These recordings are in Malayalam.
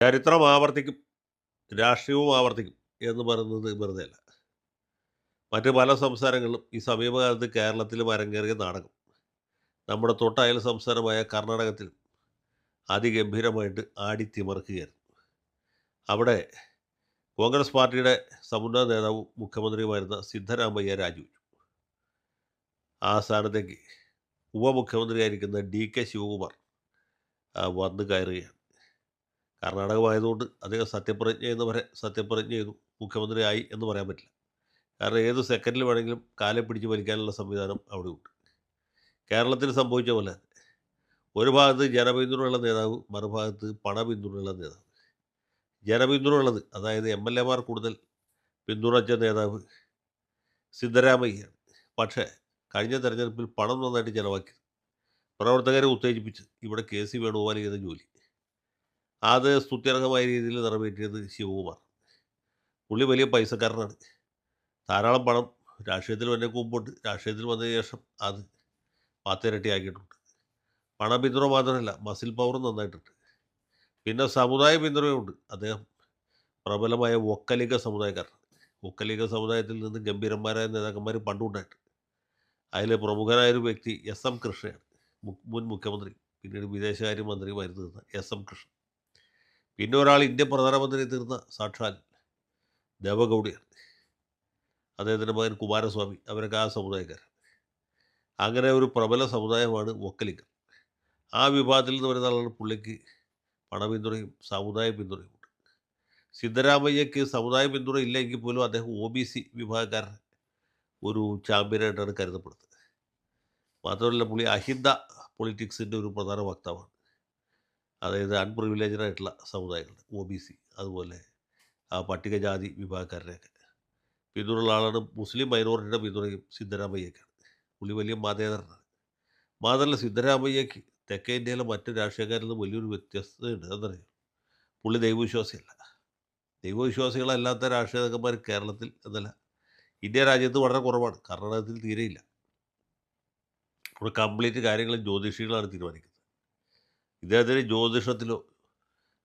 ചരിത്രം ആവർത്തിക്കും, രാഷ്ട്രീയവും ആവർത്തിക്കും എന്ന് പറയുന്നത് വെറുതെയല്ല. മറ്റ് പല സംസ്ഥാനങ്ങളിലും ഈ സമീപകാലത്ത് കേരളത്തിലും അരങ്ങേറിയ നാടകം നമ്മുടെ തൊട്ടയൽ സംസ്ഥാനമായ കർണാടകത്തിലും അതിഗംഭീരമായിട്ട് ആടിത്തിമിർക്കുകയായിരുന്നു. അവിടെ കോൺഗ്രസ് പാർട്ടിയുടെ സമുന്നത നേതാവും മുഖ്യമന്ത്രിയുമായിരുന്ന സിദ്ധരാമയ്യ രാജിവെച്ചു. ആ സ്ഥാനത്തേക്ക് ഉപമുഖ്യമന്ത്രിയായിരിക്കുന്ന ഡി കെ ശിവകുമാർ വന്ന് കയറുകയാണ്. കർണാടകമായതുകൊണ്ട് അദ്ദേഹം സത്യപ്രതിജ്ഞ ചെയ്തു, മുഖ്യമന്ത്രിയായി എന്ന് പറയാൻ പറ്റില്ല. കാരണം ഏത് സെക്കൻഡിൽ വേണമെങ്കിലും കാലെ പിടിച്ച് വലിക്കാനുള്ള സംവിധാനം അവിടെ ഉണ്ട്. കേരളത്തിൽ സംഭവിച്ച പോലെ ഒരു ഭാഗത്ത് ജനപിന്തുണയുള്ള നേതാവ്, മറുഭാഗത്ത് പണപിന്തുണയുള്ള നേതാവ്. ജനപിന്തുണയുള്ളത്, അതായത് എം എൽ എമാർ കൂടുതൽ പിന്തുണച്ച നേതാവ് സിദ്ധരാമയ്യയാണ്. പക്ഷേ കഴിഞ്ഞ തെരഞ്ഞെടുപ്പിൽ പണം നന്നായിട്ട് ചിലവാക്കി പ്രവർത്തകരെ ഉത്തേജിപ്പിച്ച് ഇവിടെ കെ സി വേണുഗോപാൽ ചെയ്ത ജോലി അത് സ്തുത്യർഹമായ രീതിയിൽ നിറവേറ്റിയത് ശിവകുമാർ. പുള്ളി വലിയ പൈസക്കാരനാണ്. ധാരാളം പണം രാഷ്ട്രീയത്തിൽ വന്നെ മുമ്പുണ്ട്, രാഷ്ട്രീയത്തിൽ വന്നതിന് ശേഷം അത് പത്തിരട്ടിയാക്കിയിട്ടുണ്ട്. പണപിന്തുണ മാത്രമല്ല, മസിൽ പവറും നന്നായിട്ടുണ്ട്. പിന്നെ സമുദായ പിന്തുണയുണ്ട്. അദ്ദേഹം പ്രബലമായ ഒക്കലിക സമുദായക്കാരനാണ്. ഒക്കലിക സമുദായത്തിൽ നിന്ന് ഗംഭീരന്മാരായ നേതാക്കന്മാർ പണ്ടുണ്ടായിട്ട് അതിൽ പ്രമുഖനായൊരു വ്യക്തി എസ് എം കൃഷ്ണയാണ്. മുൻ മുഖ്യമന്ത്രി, പിന്നീട് വിദേശകാര്യമന്ത്രിയുമായിരുന്നു എസ് എം കൃഷ്ണൻ. പിന്നെ ഒരാൾ ഇന്ത്യൻ പ്രധാനമന്ത്രി തീർന്ന സാക്ഷാൽ ദേവഗൗഡയാണ്. അദ്ദേഹത്തിൻ്റെ മകൻ കുമാരസ്വാമി, അവരൊക്കെ ആ സമുദായക്കാർ. അങ്ങനെ ഒരു പ്രബല സമുദായമാണ് ഒക്കലിക്കർ. ആ വിഭാഗത്തിൽ നിന്ന് വരുന്ന ആളാണ്. പുള്ളിക്ക് പണപിന്തുണയും സമുദായ പിന്തുണയും ഉണ്ട്. സിദ്ധരാമയ്യക്ക് സമുദായ പിന്തുണ ഇല്ലെങ്കിൽ പോലും അദ്ദേഹം ഒ ബി സി വിഭാഗക്കാരൻ ഒരു ചാമ്പ്യനായിട്ടാണ് കരുതപ്പെടുന്നത്. മാത്രമല്ല, പുള്ളി അഹിന്ദ പൊളിറ്റിക്സിൻ്റെ ഒരു പ്രധാന വക്താവാണ്. അതായത് അൺപ്രിവിലേജഡ് ആയിട്ടുള്ള സമുദായങ്ങൾ, ഒ ബി സി, അതുപോലെ ആ പട്ടികജാതി വിഭാഗക്കാരുടെയൊക്കെ പിന്തുണയുള്ള ആളാണ്. മുസ്ലിം മൈനോറിറ്റിയുടെ പിന്തുണയും സിദ്ധരാമയ്യക്കാണ്. പുള്ളി വലിയ മതേതരനാണ്. മാത്രമല്ല, സിദ്ധരാമയ്യക്ക് തെക്കേ ഇന്ത്യയിലെ മറ്റ് രാഷ്ട്രീയക്കാരിൽ നിന്ന് വലിയൊരു വ്യത്യസ്തതയുണ്ട്. അതറിയാം, പുള്ളി ദൈവവിശ്വാസിയല്ല. ദൈവവിശ്വാസികളല്ലാത്ത രാഷ്ട്രീയ നേതാക്കന്മാർ കേരളത്തിൽ എന്നല്ല, ഇന്ത്യ രാജ്യത്ത് വളരെ കുറവാണ്. കർണാടകത്തിൽ തീരെയില്ല. ഇവിടെ കംപ്ലീറ്റ് കാര്യങ്ങൾ ജ്യോതിഷികളാണ് തീരുമാനിക്കുന്നത്. ഇദ്ദേഹത്തിന് ജ്യോതിഷത്തിലോ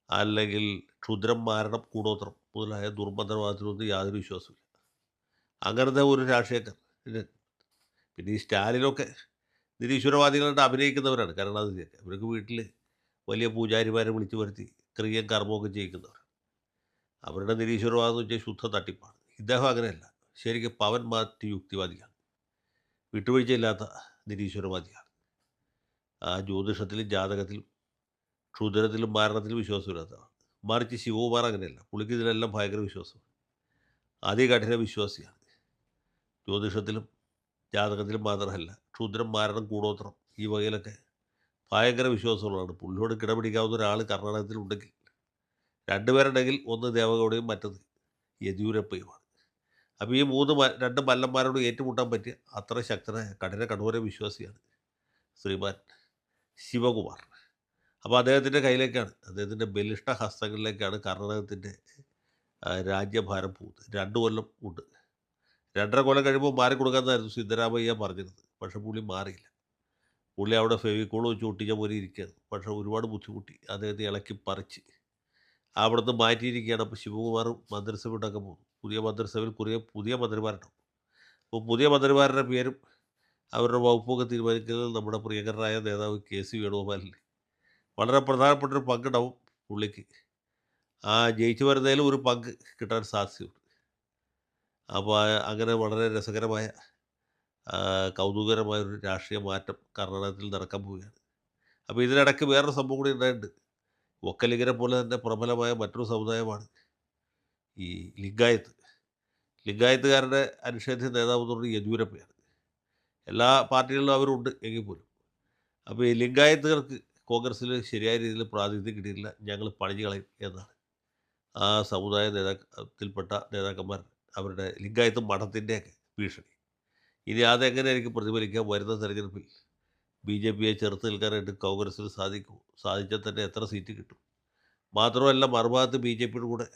അല്ലെങ്കിൽ ക്ഷുദ്രം, മാരണം, കൂടോത്രം മുതലായ ദുർമന്ത്രവാദത്തിലൊന്നും യാതൊരു വിശ്വാസമില്ല. അങ്ങനത്തെ ഒരു രാഷ്ട്രീയക്കാർ. പിന്നെ ഈ സ്റ്റാലിനൊക്കെ നിരീശ്വരവാദികളുടെ അഭിനയിക്കുന്നവരാണ്. കരുണാനിധിയൊക്കെ അവർക്ക് വീട്ടിൽ വലിയ പൂജാരിമാരെ വിളിച്ചു വരുത്തി ക്രിയയും കർമ്മമൊക്കെ ചെയ്യിക്കുന്നവർ. അവരുടെ നിരീശ്വരവാദം എന്ന് വെച്ചാൽ ശുദ്ധ തട്ടിപ്പാണ്. ഇദ്ദേഹം അങ്ങനെയല്ല, ശരിക്കും പവൻ മാറ്റി യുക്തിവാദിയാണ്, വിട്ടുവീഴ്ചയില്ലാത്ത നിരീശ്വരവാദിയാണ്. ആ ജ്യോതിഷത്തിലും ജാതകത്തിലും ക്ഷുദ്രത്തിലും മാരണത്തിലും വിശ്വാസമില്ലാത്തതാണ്. മറിച്ച് ശിവകുമാർ അങ്ങനെയല്ല, പുള്ളിക്ക് ഇതിലെല്ലാം ഭയങ്കര വിശ്വാസമാണ്. അതികഠിന വിശ്വാസിയാണ്. ജ്യോതിഷത്തിലും ജാതകത്തിലും മാത്രമല്ല, ക്ഷുദ്രം, മാരണം, കൂടോത്രം ഈ വകയിലൊക്കെ ഭയങ്കര വിശ്വാസമുള്ളതാണ്. പുള്ളിയോട് കിടപിടിക്കാവുന്ന ഒരാൾ കർണാടകത്തിലുണ്ടെങ്കിൽ, രണ്ടുപേരുണ്ടെങ്കിൽ, ഒന്ന് ദേവഗൗഡയും മറ്റത് യെദ്യൂരപ്പയുമാണ്. അപ്പോൾ ഈ രണ്ട് മല്ലന്മാരോട് ഏറ്റുമുട്ടാൻ പറ്റിയ അത്ര ശക്തനായ കഠോര വിശ്വാസിയാണ് ശ്രീമാൻ ശിവകുമാർ. അപ്പോൾ അദ്ദേഹത്തിൻ്റെ കയ്യിലേക്കാണ്, അദ്ദേഹത്തിൻ്റെ ബലിഷ്ഠ ഹസ്തങ്ങളിലേക്കാണ് കർണാടകത്തിൻ്റെ രാജ്യഭാരം പോകുന്നത്. 2 കൊല്ലം ഉണ്ട്. 2.5 കൊല്ലം കഴിയുമ്പോൾ മാറിക്കൊടുക്കാമെന്നായിരുന്നു സിദ്ധരാമയ്യ പറഞ്ഞിരുന്നത്. പക്ഷേ പുള്ളി മാറിയില്ല. പുള്ളി അവിടെ ഫെവിക്കോൾ വെച്ച് ഒട്ടിച്ച പോലെ ഇരിക്കുകയാണ്. പക്ഷേ ഒരുപാട് ബുദ്ധിമുട്ടി അദ്ദേഹത്തെ ഇളക്കി പറിച്ച് അവിടുന്ന് മാറ്റിയിരിക്കുകയാണ്. അപ്പോൾ ശിവകുമാർ മന്ത്രിസഭ ഉണ്ടാക്കാൻ പോകുന്നു. പുതിയ മന്ത്രിസഭയിൽ പുതിയ മന്ത്രിമാരുണ്ടാവും. അപ്പോൾ പുതിയ മന്ത്രിമാരുടെ പേരും അവരുടെ വകുപ്പൊക്കെ തീരുമാനിക്കുന്നത് നമ്മുടെ പ്രിയങ്കരനായ നേതാവ് കെ സി വേണുഗോപാലിന് വളരെ പ്രധാനപ്പെട്ടൊരു പങ്കുണ്ടാവും പുള്ളിക്ക്. ആ ജയിച്ചു വരുന്നതിലും ഒരു പങ്ക് കിട്ടാൻ സാധ്യതയുണ്ട്. അപ്പോൾ അങ്ങനെ വളരെ രസകരമായ കൗതുകകരമായൊരു രാഷ്ട്രീയ മാറ്റം കർണാടകത്തിൽ നടക്കാൻ പോവുകയാണ്. അപ്പോൾ ഇതിനിടയ്ക്ക് വേറൊരു സംഭവം കൂടി ഉണ്ടായിട്ടുണ്ട്. ഒക്കലിഗരെ പോലെ തന്നെ പ്രബലമായ മറ്റൊരു സമുദായമാണ് ഈ ലിംഗായത്ത്. ലിംഗായത്തുകാരുടെ അനിഷേധ്യ നേതാവ് എന്ന് പറഞ്ഞാൽ യെദ്യൂരപ്പയാണ്. എല്ലാ പാർട്ടികളിലും അവരുണ്ട് എങ്കിൽ പോലും. അപ്പോൾ ഈ ലിംഗായത്തുകാർക്ക് കോൺഗ്രസ്സിൽ ശരിയായ രീതിയിൽ പ്രാതിനിധ്യം കിട്ടിയിട്ടില്ല, ഞങ്ങൾ പണിഞ്ഞു കളയും എന്നാണ് ആ സമുദായ നേതാക്കത്തിൽപ്പെട്ട നേതാക്കന്മാർ അവരുടെ ലിംഗായത്ത് മഠത്തിൻ്റെയൊക്കെ ഭീഷണി. ഇനി അതെങ്ങനെയായിരിക്കും പ്രതിഫലിക്കുക വരുന്ന തെരഞ്ഞെടുപ്പിൽ? ബി ജെ പിയെ ചെറുത്ത് നിൽക്കാനായിട്ട് കോൺഗ്രസ്സിന് സാധിക്കുമോ? സാധിച്ചാൽ തന്നെ എത്ര സീറ്റ് കിട്ടും? മാത്രമല്ല, മറുഭാഗത്ത് ബി ജെ പിയുടെ കൂടെ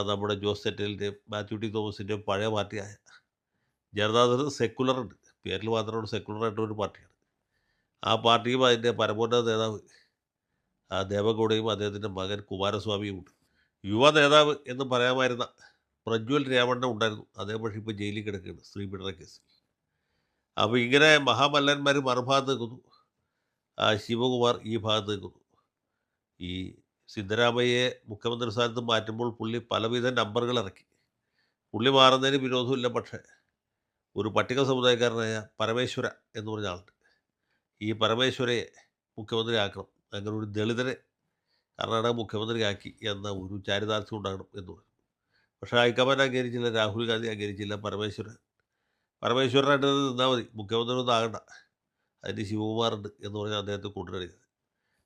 നമ്മുടെ ജോസ് തെറ്റലിൻ്റെയും മാത്യു ടി തോമസിൻ്റെയും പഴയ പാർട്ടിയായ ജനതാദൾ സെക്കുലറുണ്ട്. പേരിൽ മാത്രമാണ് സെക്കുലറായിട്ടൊരു പാർട്ടിയാണ്. ആ പാർട്ടിയും അതിൻ്റെ പരമോന്നത നേതാവ് ദേവഗൗഡയും അദ്ദേഹത്തിൻ്റെ മകൻ കുമാരസ്വാമിയും ഉണ്ട്. യുവ നേതാവ് എന്ന് പറയാമായിരുന്ന പ്രജ്വൽ രേവണ്ണ ഉണ്ടായിരുന്നു. അദ്ദേഹം പക്ഷേ ഇപ്പോൾ ജയിലിൽ കിടക്കുകയാണ് സ്ത്രീ പീഡന കേസിൽ. അപ്പോൾ ഇങ്ങനെ മഹാമല്ലന്മാർ മറുഭാഗത്ത് നിൽക്കുന്നു, ശിവകുമാർ ഈ ഭാഗത്ത് നിൽക്കുന്നു. ഈ സിദ്ധരാമയ്യയെ മുഖ്യമന്ത്രി സ്ഥാനത്ത് മാറ്റുമ്പോൾ പുള്ളി പലവിധ നമ്പറുകൾ ഇറക്കി. പുള്ളി മാറുന്നതിന് വിരോധമില്ല. പക്ഷേ ഒരു പട്ടിക സമുദായക്കാരനായ പരമേശ്വര എന്ന് പറഞ്ഞ ആളുണ്ട്. ഈ പരമേശ്വരയെ മുഖ്യമന്ത്രി ആക്കണം, അങ്ങനെ ഒരു ദളിതരെ കർണാടക മുഖ്യമന്ത്രിയാക്കി എന്ന ഒരു ചാരിതാർത്ഥ്യം ഉണ്ടാകണം എന്ന് പറഞ്ഞു. പക്ഷേ ഹൈക്കമാൻഡ് അംഗീകരിച്ചില്ല, രാഹുൽ ഗാന്ധി അംഗീകരിച്ചില്ല. പരമേശ്വരനായിട്ട് നിന്നാൽ മതി, മുഖ്യമന്ത്രി ഒന്നും ആകണ്ട, അതിന് ശിവകുമാറുണ്ട് എന്ന് പറഞ്ഞാൽ അദ്ദേഹത്തെ കൊണ്ടുവരിക.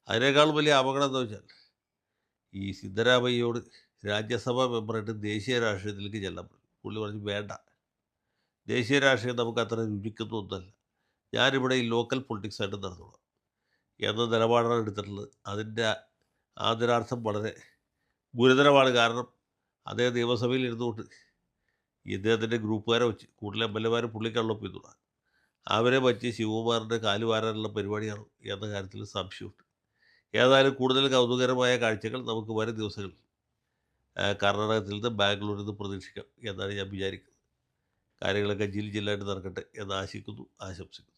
അതിനേക്കാളും വലിയ അപകടം എന്താ വെച്ചാൽ ഈ സിദ്ധരാമയ്യയോട് രാജ്യസഭാ മെമ്പറായിട്ട് ദേശീയ രാഷ്ട്രീയത്തിലേക്ക് ചെല്ലാൻ പറഞ്ഞു. പുള്ളി പറഞ്ഞു വേണ്ട, ദേശീയ രാഷ്ട്രീയം നമുക്ക് അത്ര രുചിക്കുന്നൊന്നുമല്ല, ഞാനിവിടെ ഈ ലോക്കൽ പൊളിറ്റിക്സായിട്ട് നടന്നോളാം എന്ന നിലപാടാണ് എടുത്തിട്ടുള്ളത്. അതിൻ്റെ ആദരാർത്ഥം വളരെ ഗുരുതരമാണ്. കാരണം അദ്ദേഹം നിയമസഭയിൽ ഇരുന്നുകൊണ്ട് ഈ ഇദ്ദേഹത്തിൻ്റെ ഗ്രൂപ്പുകാരെ വെച്ച് കൂടുതൽ എം എൽ എമാരും പുള്ളിക്കാണല്ലോ പിന്തുണ, അവരെ വച്ച് ശിവകുമാറിൻ്റെ കാല് വാരാനുള്ള പരിപാടിയാണ് എന്ന കാര്യത്തിൽ സംശയമുണ്ട്. ഏതായാലും കൂടുതൽ കൗതുകരമായ കാഴ്ചകൾ നമുക്ക് വരും ദിവസങ്ങളിൽ കർണാടകത്തിൽ നിന്ന് ബാംഗ്ലൂരിൽ നിന്ന് പ്രതീക്ഷിക്കാം എന്നാണ് ഞാൻ വിചാരിക്കുന്നത്. കാര്യങ്ങളൊക്കെ ജില്ലായിട്ട് നടക്കട്ടെ എന്ന് ആശംസിക്കുന്നു.